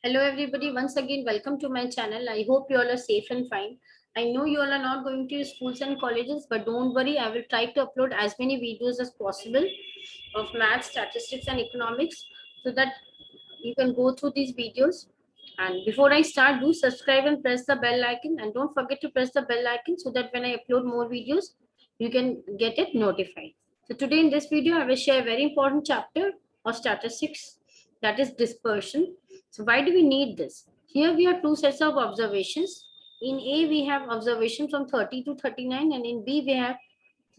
Hello everybody, once again welcome to my channel. I hope you all are safe and fine. I know you all are not going to schools and colleges, but don't worry, I will try to upload as many videos as possible of math, statistics and economics so that you can go through these videos. And before I start, do subscribe and press the bell icon, and don't forget to press the bell icon so that when I upload more videos, you can get it notified. So today in this video, I will share a very important chapter of statistics, that is dispersion. So why do we need this? Here we have two sets of observations. In A, we have observation from 30 to 39, and in B, we have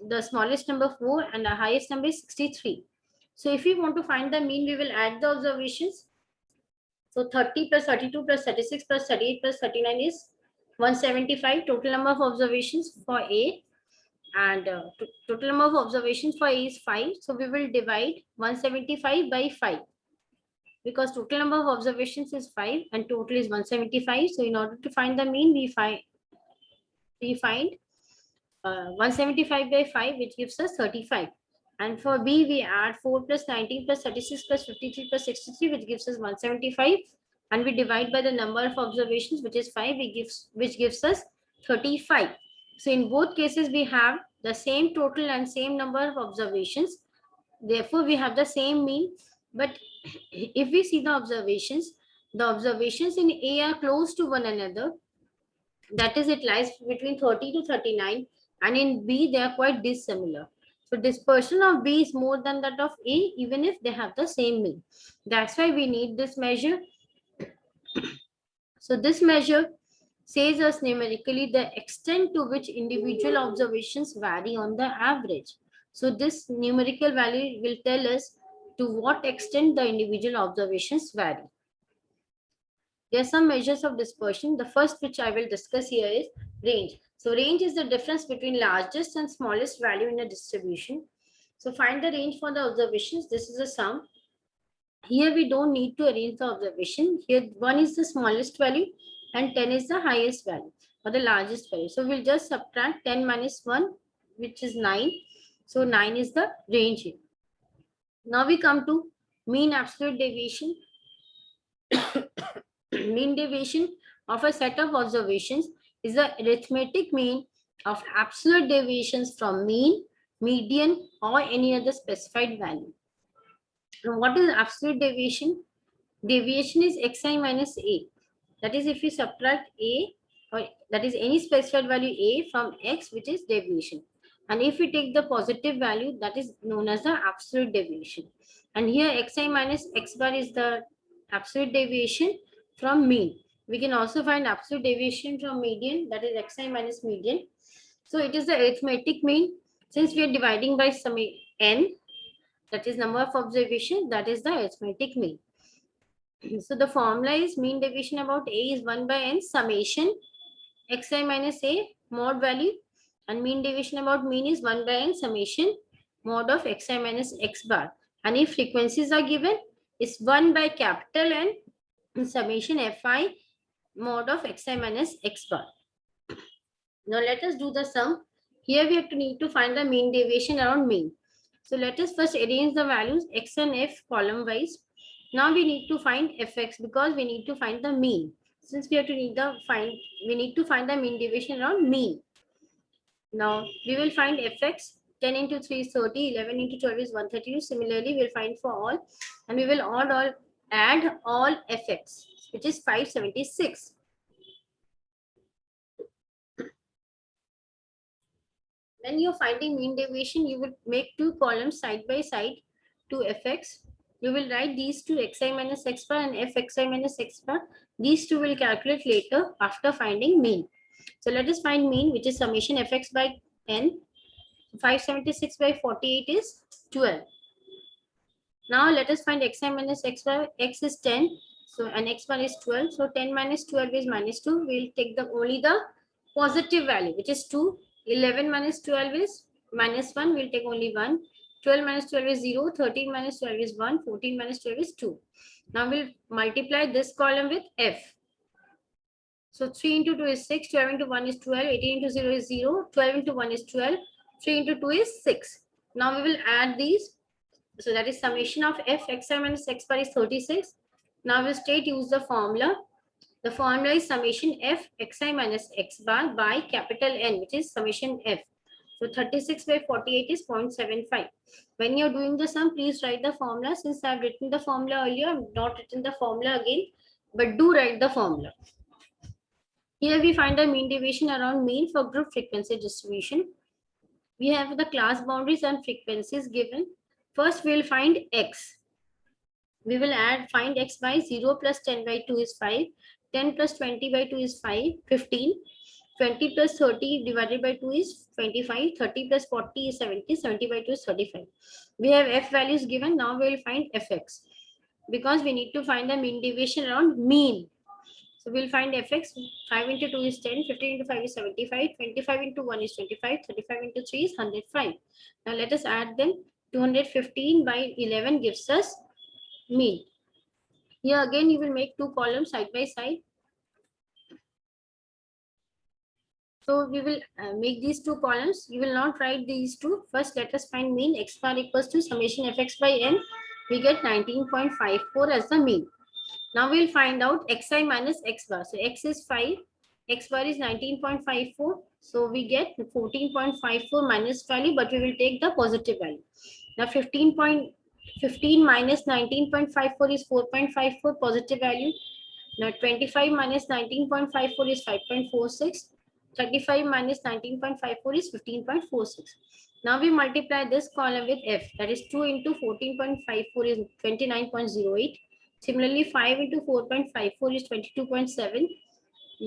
the smallest number 4 and the highest number is 63. So if we want to find the mean, we will add the observations. So 30 plus 32 plus 36 plus 38 plus 39 is 175. Total number of observations for A, and total number of observations for A is 5. So we will divide 175 by 5, because total number of observations is 5 and total is 175. So in order to find the mean, we find 175 by 5, which gives us 35. And for B, we add 4 plus 19 plus 36 plus 53 plus 63, which gives us 175. And we divide by the number of observations, which is 5, which gives us 35. So in both cases, we have the same total and same number of observations. Therefore, we have the same mean. But if we see the observations in A are close to one another. That is, it lies between 30 to 39, and in B, they are quite dissimilar. So dispersion of B is more than that of A, even if they have the same mean. That's why we need this measure. So this measure says us numerically the extent to which individual observations vary on the average. So this numerical value will tell us to what extent the individual observations vary. There are some measures of dispersion. The first which I will discuss here is range. So range is the difference between largest and smallest value in a distribution. So find the range for the observations. This is a sum. Here we don't need to arrange the observation. Here 1 is the smallest value and 10 is the highest value or the largest value. So we'll just subtract 10 minus 1, which is 9. So 9 is the range here. Now we come to mean absolute deviation. Mean deviation of a set of observations is the arithmetic mean of absolute deviations from mean, median, or any other specified value. Now, what is absolute deviation? Deviation is xi minus a. That is, if you subtract a, or that is any specified value a from x, which is deviation. And if we take the positive value, that is known as the absolute deviation. And here xi minus x bar is the absolute deviation from mean. We can also find absolute deviation from median, that is xi minus median. So it is the arithmetic mean. Since we are dividing by some n, that is number of observations, that is the arithmetic mean. So the formula is mean deviation about a is 1 by n summation xi minus a mod value, and mean deviation about mean is 1 by n summation mod of xi minus x bar. And if frequencies are given, it's 1 by capital N summation fi mod of xi minus x bar. Now let us do the sum. Here we have to need to find the mean deviation around mean. So let us first arrange the values x and f column wise. Now we need to find fx because we need to find the mean. Since we have to we need to find the mean deviation around mean. Now we will find fx. 10 into 3 is 30, 11 into 12 is 132. Similarly, we'll find for all, and we will add all fx, which is 576. When you're finding mean deviation, you will make two columns side by side to fx. You will write these two xi minus x bar and fxi minus x bar. These two will calculate later after finding mean. So let us find mean, which is summation fx by n. 576 by 48 is 12. Now let us find xi minus x bar. X is 10. So and x bar is 12. So 10 minus 12 is minus 2. We'll take only the positive value, which is 2. 11 minus 12 is minus 1. We'll take only 1. 12 minus 12 is 0. 13 minus 12 is 1. 14 minus 12 is 2. Now we'll multiply this column with f. So 3 into 2 is 6. 12 into 1 is 12. 18 into 0 is 0. 12 into 1 is 12. 3 into 2 is 6. Now we will add these. So that is summation of f xi minus x bar is 36. Now we'll straight use the formula. The formula is summation f xi minus x bar by capital N, which is summation f. So 36 by 48 is 0.75. When you're doing the sum, please write the formula. Since I've written the formula earlier, I've not written the formula again, but do write the formula. Here we find the mean deviation around mean for group frequency distribution. We have the class boundaries and frequencies given. First, we'll find x. We will find x by 0 plus 10 by 2 is 5. 10 plus 20 by 2 is 5, 15. 20 plus 30 divided by 2 is 25. 30 plus 40 is 70. 70 by 2 is 35. We have f values given. Now we will find fx. Because we need to find the mean deviation around mean. So we'll find fx. 5 into 2 is 10. 15 into 5 is 75. 25 into 1 is 25. 35 into 3 is 105. Now let us add them. 215 by 11 gives us mean. Here again, you will make two columns side by side. So we will make these two columns. You will not write these two. First, let us find mean. X bar equals to summation fx by n. We get 19.54 as the mean. Now we'll find out xi minus x bar. So x is 5. X bar is 19.54. So we get 14.54 minus value, but we will take the positive value. Now 15 minus 19.54 is 4.54 positive value. Now 25 minus 19.54 is 5.46. 35 minus 19.54 is 15.46. Now we multiply this column with f. That is 2 into 14.54 is 29.08. Similarly, 5 into 4.54 is 22.7.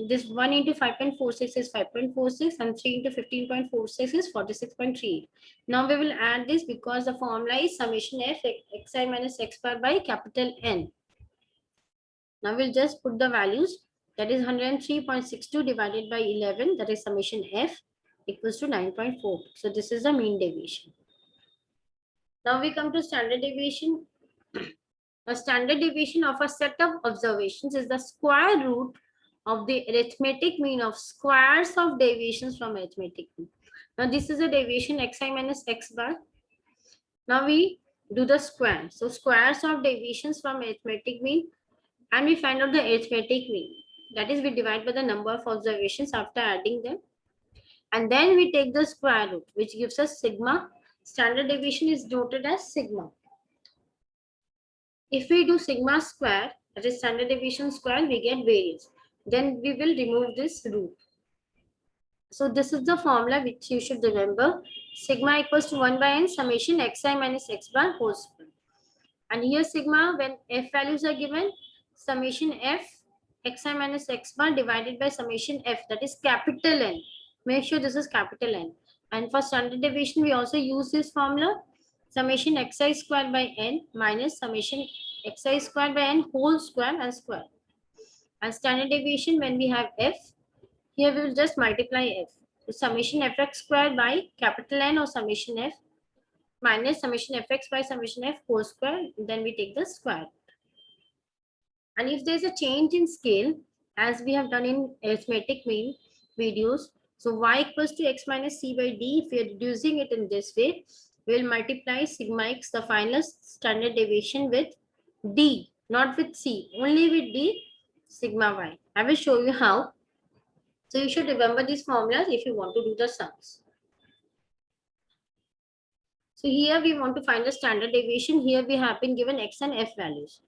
This 1 into 5.46 is 5.46 and 3 into 15.46 is 46.38. Now we will add this because the formula is summation f xi minus x bar by capital N. Now we'll just put the values. That is 103.62 divided by 11. That is summation f equals to 9.4. So this is the mean deviation. Now we come to standard deviation. A standard deviation of a set of observations is the square root of the arithmetic mean of squares of deviations from arithmetic mean. Now this is a deviation xi minus x bar. Now we do the square. So squares of deviations from arithmetic mean, and we find out the arithmetic mean. That is, we divide by the number of observations after adding them. And then we take the square root, which gives us sigma. Standard deviation is noted as sigma. If we do sigma square, that is standard deviation square, we get variance. Then we will remove this root. So this is the formula which you should remember. Sigma equals to 1 by n summation xi minus x bar whole square. And here sigma, when f values are given, summation f xi minus x bar divided by summation f, that is capital N. Make sure this is capital N. And for standard deviation, we also use this formula, summation xi square by n minus summation xi square by n whole square and square. And standard deviation, when we have f, here we will just multiply f. So summation fx square by capital N or summation f minus summation fx by summation f whole square. Then we take the square. And if there's a change in scale, as we have done in arithmetic mean videos, so y equals to x minus c by d, if we are reducing it in this way, we will multiply sigma x, the final standard deviation, with d, not with c, only with d, sigma y. I will show you how. So you should remember these formulas if you want to do the sums. So here we want to find the standard deviation. Here we have been given x and f values.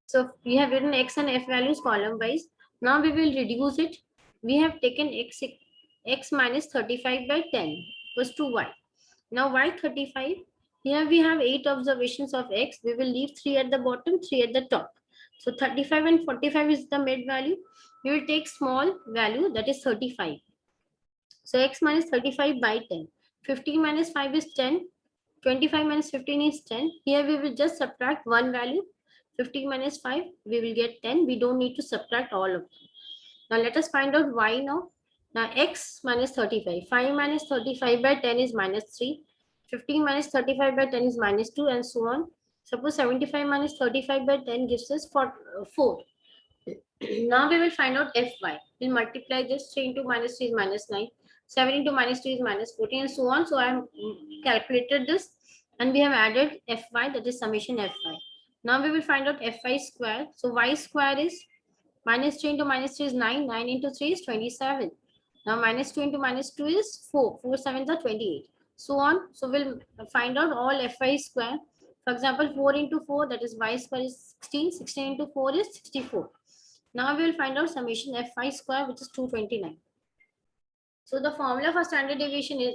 So we have written x and f values column wise. Now we will reduce it. We have taken x minus 35 by 10 equals to y. Now y 35. Here we have 8 observations of x. We will leave 3 at the bottom, 3 at the top. So 35 and 45 is the mid value. We will take small value, that is 35. So x minus 35 by 10. 15 minus 5 is 10. 25 minus 15 is 10. Here we will just subtract one value. 15 minus 5, we will get 10. We don't need to subtract all of them. Now let us find out y now. Now x minus 35. 5 minus 35 by 10 is minus 3. 15 minus 35 by 10 is minus 2 and so on. Suppose 75 minus 35 by 10 gives us 4. Now we will find out fy. We'll multiply this. 3 into minus 3 is minus 9. 7 into minus 2 is minus 14 and so on. So I have calculated this and we have added fy, that is summation fy. Now we will find out fy square. So y square is minus 2 into minus 3 is 9. 9 into 3 is 27. Now minus 2 into minus 2 is 4. 4 sevens are 28. So on. So we'll find out all fy square. For example, 4 into 4, that is y square is 16. 16 into 4 is 64. Now we will find out summation fy square, which is 229. So the formula for standard deviation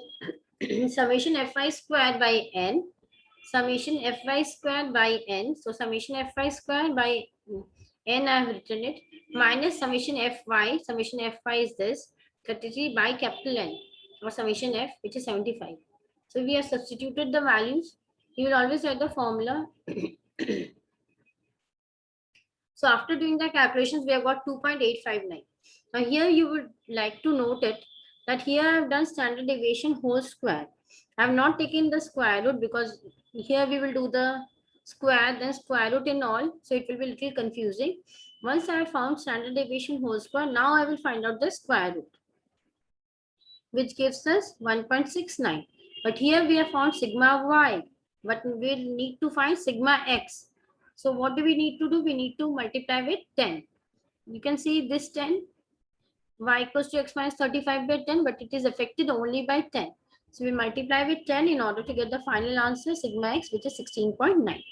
is summation fy square by n, summation fy square by n. So summation fy square by n, I have written it, minus summation fy. Summation fy is this, 33 by capital N, or summation f, which is 75. So we have substituted the values. You will always write the formula. So after doing the calculations, we have got 2.859. Now here you would like to note it that here I have done standard deviation whole square. I have not taken the square root because here we will do the square, then square root in all. So it will be a little confusing. Once I have found standard deviation whole square, now I will find out the square root, which gives us 1.69. But here we have found sigma y, but we need to find sigma x. So what do we need to do? We need to multiply with 10. You can see this 10, y equals to x minus 35 by 10, but it is affected only by 10. So we multiply with 10 in order to get the final answer, sigma x, which is 16.9.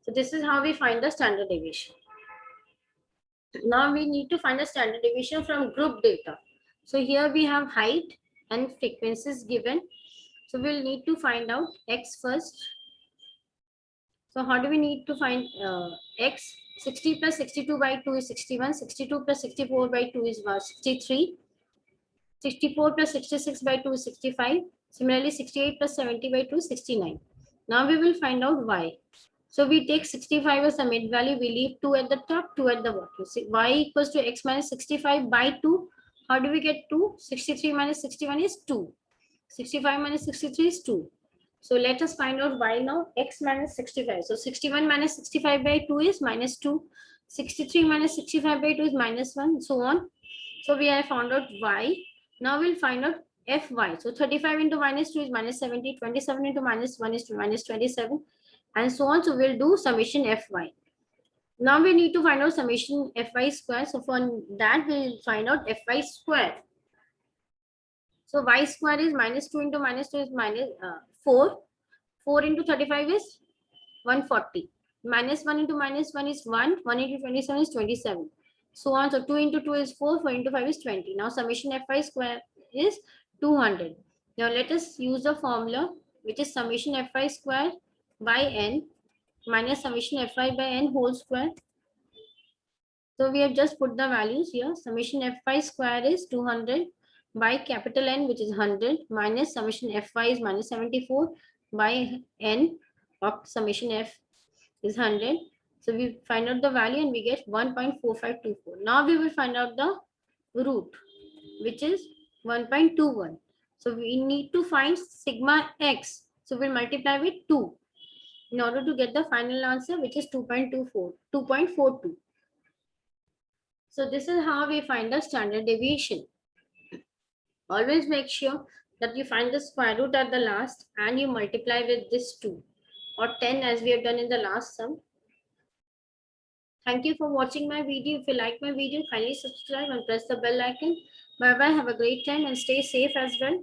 So this is how we find the standard deviation. Now we need to find the standard deviation from group data. So here we have height and frequencies given. So we'll need to find out x first. So how do we need to find x? 60 plus 62 by 2 is 61. 62 plus 64 by 2 is 63. 64 plus 66 by 2 is 65. Similarly, 68 plus 70 by 2 is 69. Now we will find out y. So we take 65 as a mid value. We leave 2 at the top, 2 at the bottom. So y equals to x minus 65 by 2. How do we get 2? 63 minus 61 is 2. 65 minus 63 is 2. So let us find out y now. X minus 65. So 61 minus 65 by 2 is minus 2. 63 minus 65 by 2 is minus 1. So on. So we have found out y. Now we'll find out fy. So 35 into minus 2 is minus 70. 27 into minus 1 is minus 27. And so on. So we'll do summation fy. Now we need to find out summation fy square. So for that, we'll find out fy square. So y square is minus 2 into minus 2 is minus 4. 4 into 35 is 140. Minus 1 into minus 1 is 1. 1 into 27 is 27. So on. So 2 into 2 is 4. 4 into 5 is 20. Now summation fy square is 200. Now let us use the formula, which is summation fy square by n minus summation fy by n whole square. So we have just put the values here. Summation fy square is 200 by capital N, which is 100, minus summation fy is minus 74 by n of summation f is 100. So we find out the value and we get 1.4524. Now we will find out the root, which is 1.21. So we need to find sigma x. So we'll multiply with 2 in order to get the final answer, which is 2.42. So this is how we find the standard deviation. Always make sure that you find the square root at the last and you multiply with this 2 or 10 as we have done in the last sum. Thank you for watching my video. If you like my video, kindly subscribe and press the bell icon. Bye bye. Have a great time and stay safe as well.